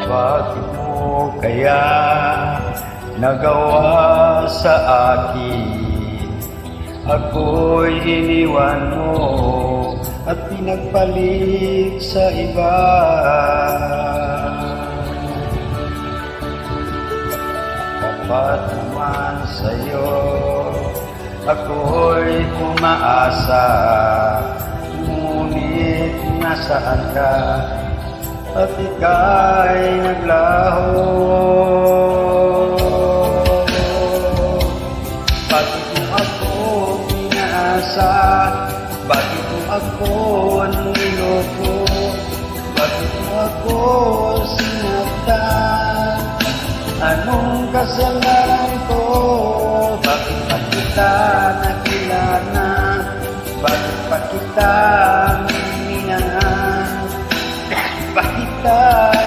Bakit mo kaya nagawa sa akin? Ako'y iniwan mo at pinagpalit sa iba. Tapat naman sa'yo ako'y umaasa, ngunit nasaan ka at ika'y naglaho. Bakit mo ako pinaasa? Bakit mo ako niloko? Bakit mo ako sinaktan? Anong kasalanan